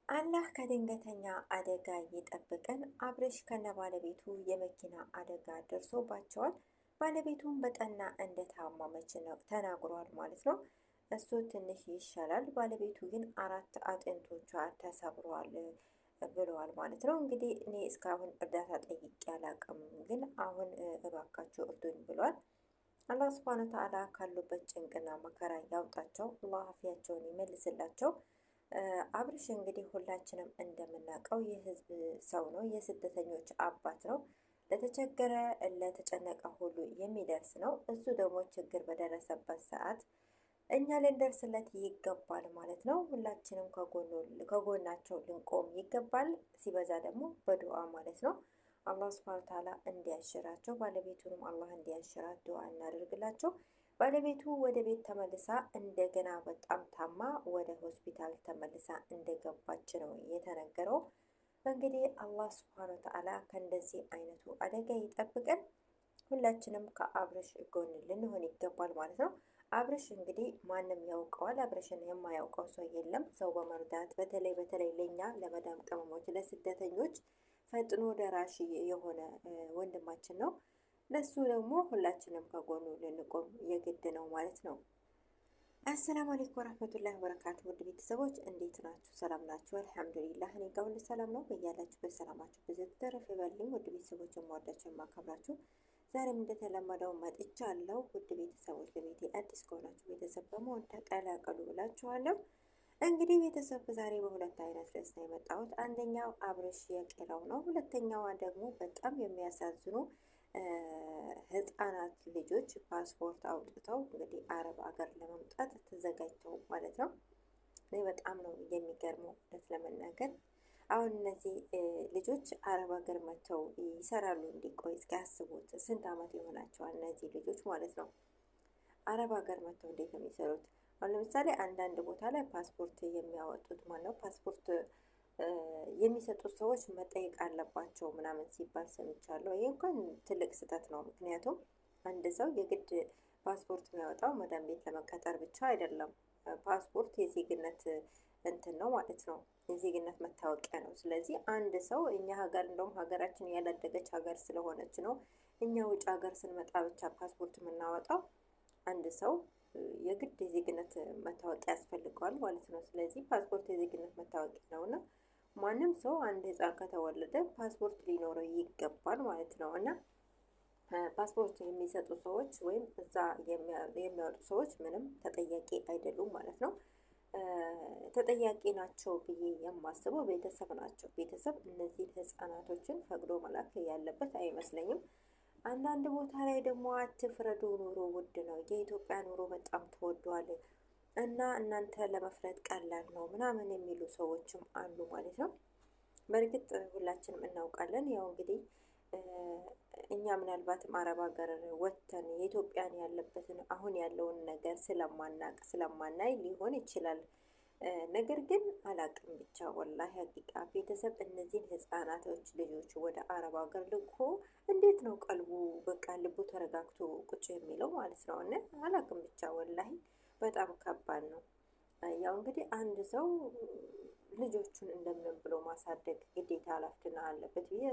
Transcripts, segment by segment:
አላህ ከድንገተኛ አደጋ ይጠብቀን። አብርሽ ከነባለቤቱ የመኪና አደጋ ደርሶባቸዋል። ባለቤቱም በጠና እንደታመመች ነው ተናግሯል ማለት ነው። እሱ ትንሽ ይሻላል፣ ባለቤቱ ግን አራት አጥንቶቿ ተሰብሯል ብለዋል ማለት ነው። እንግዲህ እኔ እስካሁን እርዳታ ጠይቄ አላቅም፣ ግን አሁን እባካችሁ እርዱኝ ብሏል። አላህ ስብሃነ ወተዓላ ካሉበት ጭንቅና መከራ ያውጣቸው፣ አላህ አፊያቸውን ይመልስላቸው። አብርሽ እንግዲህ ሁላችንም እንደምናውቀው የህዝብ ሰው ነው፣ የስደተኞች አባት ነው። ለተቸገረ ለተጨነቀ ሁሉ የሚደርስ ነው። እሱ ደግሞ ችግር በደረሰበት ሰዓት እኛ ልንደርስለት ይገባል ማለት ነው። ሁላችንም ከጎናቸው ልንቆም ይገባል። ሲበዛ ደግሞ በዱዓ ማለት ነው። አላህ ሱብሃነሁ ወተዓላ እንዲያሽራቸው፣ ባለቤቱንም አላህ እንዲያሽራት ዱዓ እናደርግላቸው። ባለቤቱ ወደ ቤት ተመልሳ እንደገና በጣም ታማ ወደ ሆስፒታል ተመልሳ እንደገባች ነው የተነገረው። እንግዲህ አላህ ሱብሃነ ወተዓላ ከእንደዚህ አይነቱ አደጋ ይጠብቀን። ሁላችንም ከአብርሽ ጎን ልንሆን ይገባል ማለት ነው። አብርሽ እንግዲህ ማንም ያውቀዋል። አብርሽን የማያውቀው ሰው የለም። ሰው በመርዳት በተለይ ለኛ ለመዳም ቅመሞች ለስደተኞች ፈጥኖ ደራሽ የሆነ ወንድማችን ነው። ለሱ ደግሞ ሁላችንም ከጎኑ ልንቆም የግድ ነው ማለት ነው። አሰላሙ አለይኩም ወራህመቱላሂ ወበረካቱ። ውድ ቤተሰቦች እንዴት ናችሁ? ሰላም ናችሁ? አልሐምዱሊላህ እኔ ጋር ሁሉ ሰላም ነው። በያላችሁበት ሰላማችሁ ብዙ ተረፍ ይበልኝ። ውድ ቤተሰቦች የማወዳችሁ የማከብራችሁ ዛሬም እንደተለመደው መጥቻለሁ። ውድ ቤተሰቦች ለቤቴ አዲስ ከሆናችሁ ቤተሰብ በመሆን ተቀላቀሉ ብላችኋለሁ። እንግዲህ ቤተሰብ ዛሬ በሁለት አይነት ርዕስ ነው የመጣሁት። አንደኛው አብርሽ የቄራው ነው። ሁለተኛዋ ደግሞ በጣም የሚያሳዝኑ ህፃናት ልጆች ፓስፖርት አውጥተው እንግዲህ አረብ ሀገር ለመምጣት ተዘጋጅተው ማለት ነው። እኔ በጣም ነው የሚገርመው እውነት ለመናገር። አሁን እነዚህ ልጆች አረብ ሀገር መጥተው ይሰራሉ እንዲቆይ እስኪ ያስቡት። ስንት አመት ይሆናቸዋል እነዚህ ልጆች ማለት ነው። አረብ ሀገር መጥተው እንዴት ነው የሚሰሩት? አሁን ለምሳሌ አንዳንድ ቦታ ላይ ፓስፖርት የሚያወጡት ማነው ፓስፖርት የሚሰጡት ሰዎች መጠየቅ አለባቸው ምናምን ሲባል ሰምቻለሁ። ይህ እንኳን ትልቅ ስህተት ነው። ምክንያቱም አንድ ሰው የግድ ፓስፖርት የሚያወጣው መዳም ቤት ለመቀጠር ብቻ አይደለም። ፓስፖርት የዜግነት እንትን ነው ማለት ነው። የዜግነት መታወቂያ ነው። ስለዚህ አንድ ሰው እኛ ሀገር እንደውም ሀገራችን ያላደገች ሀገር ስለሆነች ነው እኛ ውጭ ሀገር ስንመጣ ብቻ ፓስፖርት የምናወጣው። አንድ ሰው የግድ የዜግነት መታወቂያ ያስፈልገዋል ማለት ነው። ስለዚህ ፓስፖርት የዜግነት መታወቂያ ነውና ማንም ሰው አንድ ህፃን ከተወለደ ፓስፖርት ሊኖረው ይገባል ማለት ነው። እና ፓስፖርት የሚሰጡ ሰዎች ወይም እዛ የሚያወጡ ሰዎች ምንም ተጠያቂ አይደሉም ማለት ነው። ተጠያቂ ናቸው ብዬ የማስበው ቤተሰብ ናቸው። ቤተሰብ እነዚህን ህፃናቶችን ፈቅዶ መላክ ያለበት አይመስለኝም። አንዳንድ ቦታ ላይ ደግሞ አትፍረዱ፣ ኑሮ ውድ ነው፣ የኢትዮጵያ ኑሮ በጣም ተወዷል እና እናንተ ለመፍረድ ቀላል ነው ምናምን የሚሉ ሰዎችም አሉ ማለት ነው። በእርግጥ ሁላችንም እናውቃለን። ያው እንግዲህ እኛ ምናልባትም አረብ ሀገር ወጥተን የኢትዮጵያን ያለበትን አሁን ያለውን ነገር ስለማናይ ሊሆን ይችላል። ነገር ግን አላቅም ብቻ ወላሂ ሀቂቃ ቤተሰብ እነዚህን ህፃናቶች ልጆች ወደ አረብ ሀገር ልኮ እንዴት ነው ቀልቡ በቃ ልቡ ተረጋግቶ ቁጭ የሚለው ማለት ነው። እና አላቅም ብቻ ወላሂ በጣም ከባድ ነው። ያው እንግዲህ አንድ ሰው ልጆቹን እንደምንም ብሎ ማሳደግ ግዴታ ኃላፊነት አለበት ብዬ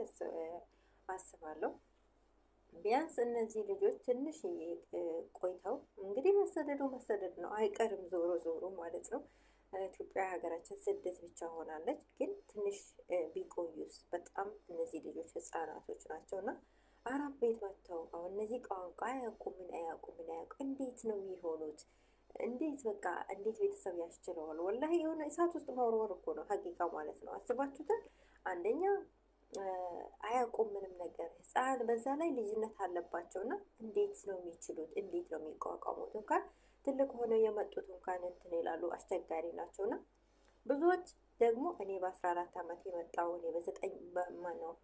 አስባለሁ። ቢያንስ እነዚህ ልጆች ትንሽ ቆይተው እንግዲህ መሰደድ ነው አይቀርም ዞሮ ዞሮ ማለት ነው። ኢትዮጵያ ሀገራችን ስደት ብቻ ሆናለች። ግን ትንሽ ቢቆዩስ በጣም እነዚህ ልጆች ህፃናቶች ናቸው እና አረብ ቤት መጥተው አሁን እነዚህ ቋንቋ አያውቁም ምን አያውቁም እንዴት ነው የሚሆኑት? እንዴት በቃ እንዴት ቤተሰብ ያስችለዋል? ወላሂ የሆነ እሳት ውስጥ መወርወር እኮ ነው ሀቂቃ ማለት ነው። አስባችሁታል? አንደኛ አያውቁም ምንም ነገር ህፃን፣ በዛ ላይ ልጅነት አለባቸው እና እንዴት ነው የሚችሉት? እንዴት ነው የሚቋቋሙት? እንኳን ትልቅ ሆነው የመጡት እንኳን እንትን ይላሉ፣ አስቸጋሪ ናቸው። እና ብዙዎች ደግሞ እኔ በ14 አመት የመጣው እኔ በ9 በማነው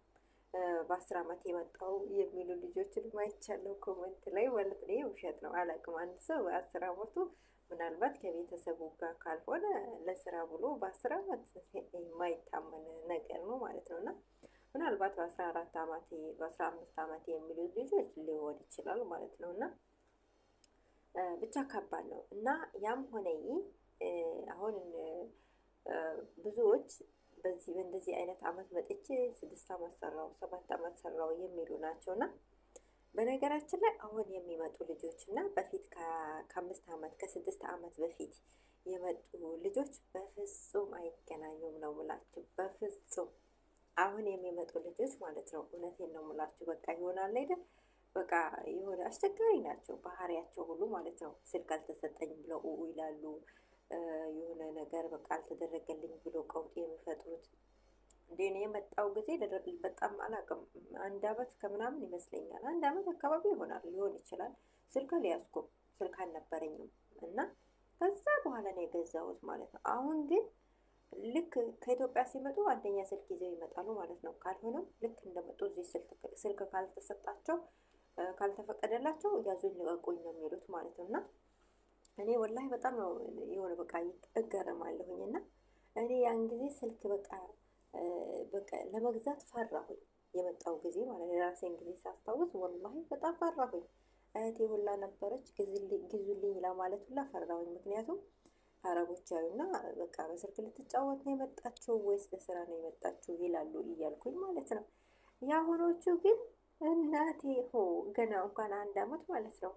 በ10 አመት የመጣው የሚሉ ልጆችን ማይቻለው ኮመንት ላይ ማለት ነው። ውሸት ነው አላውቅም። አንድ ሰው በ10 አመቱ ምናልባት ከቤተሰቡ ጋር ካልሆነ ለስራ ብሎ በ10 አመት የማይታመን ነገር ነው ማለት ነው። እና ምናልባት በ14 አመቴ በ15 አመቴ የሚሉ ልጆች ሊሆን ይችላል ማለት ነው። እና ብቻ ከባድ ነው። እና ያም ሆነ አሁን ብዙዎች በእንደዚህ አይነት አመት መጥቼ 6 አመት ሰራው 7 አመት ሰራው የሚሉ ናቸው። እና በነገራችን ላይ አሁን የሚመጡ ልጆች እና በፊት ከ5 አመት ከ6 አመት በፊት የመጡ ልጆች በፍጹም አይገናኙም ነው ሙላችሁ። በፍጹም አሁን የሚመጡ ልጆች ማለት ነው። እውነቴን ነው ሙላችሁ። በቃ ይሆናል አይደል? በቃ የሆነ አስቸጋሪ ናቸው ባህሪያቸው ሁሉ ማለት ነው። ስልክ አልተሰጠኝ ብለው ይላሉ። የሆነ ነገር በቃ አልተደረገልኝ ብሎ ቀውጤ የሚፈጥሩት። እንደ እኔ የመጣው ጊዜ በጣም አላውቅም። 1 አመት ከምናምን ይመስለኛል። 1 አመት አካባቢ ይሆናል ሊሆን ይችላል። ስልክ አልያዝኩም፣ ስልክ አልነበረኝም እና ከዛ በኋላ ነው የገዛሁት ማለት ነው። አሁን ግን ልክ ከኢትዮጵያ ሲመጡ አንደኛ ስልክ ይዘው ይመጣሉ ማለት ነው። ካልሆነም ልክ እንደመጡ እዚህ ስልክ ካልተሰጣቸው ካልተፈቀደላቸው ያዙኝ ልቀቁኝ ነው የሚሉት ማለት ነው። እና እኔ ወላሂ በጣም ነው የሆነ በቃ እገረማለሁኝ። እና እኔ ያን ጊዜ ስልክ በቃ ለመግዛት ፈራሁኝ የመጣው ጊዜ ማለት ነው። የራሴን ጊዜ ሳስታውስ ወላሂ በጣም ፈራሁኝ። እህቴ ሁላ ነበረች ግዙልኝ ለማለት ሁላ ፈራሁኝ። ምክንያቱም አረቦች ያዩና በቃ በስልክ ልትጫወት ነው የመጣችው ወይስ ለስራ ነው የመጣችው ይላሉ እያልኩኝ ማለት ነው። የአሁኖቹ ግን እናቴ ገና እንኳን 1 አመት ማለት ነው።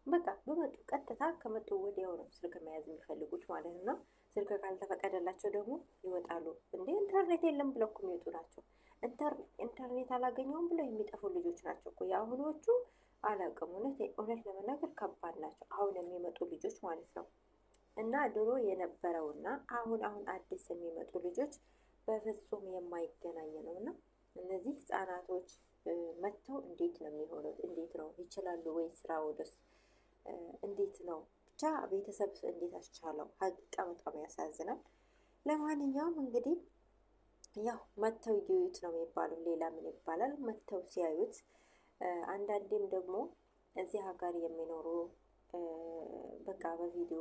በቃ በመጡ ቀጥታ ከመጡ ወዲያው ነው ስልክ መያዝ የሚፈልጉት ማለት ነው። ስልክ ካልተፈቀደላቸው ደግሞ ይወጣሉ። እንዴ ኢንተርኔት የለም ብለው እኮ የሚወጡ ናቸው። ኢንተርኔት አላገኘውም ብለው የሚጠፉ ልጆች ናቸው እኮ የአሁኖቹ። አላውቅም፣ እውነት ለመናገር ከባድ ናቸው አሁን የሚመጡ ልጆች ማለት ነው። እና ድሮ የነበረውና አሁን አዲስ የሚመጡ ልጆች በፍጹም የማይገናኝ ነው። እና እነዚህ ህጻናቶች መጥተው እንዴት ነው የሚሆኑት? እንዴት ነው ይችላሉ ወይ? ስራ ወደስ እንዴት ነው? ብቻ ቤተሰብ እንዴት አስቻለው? ሀቂቃ በጣም ያሳዝናል። ለማንኛውም እንግዲህ ያው መጥተው ይዩት ነው የሚባለው። ሌላ ምን ይባላል? መጥተው ሲያዩት አንዳንዴም ደግሞ እዚህ ሀገር የሚኖሩ በቃ በቪዲዮ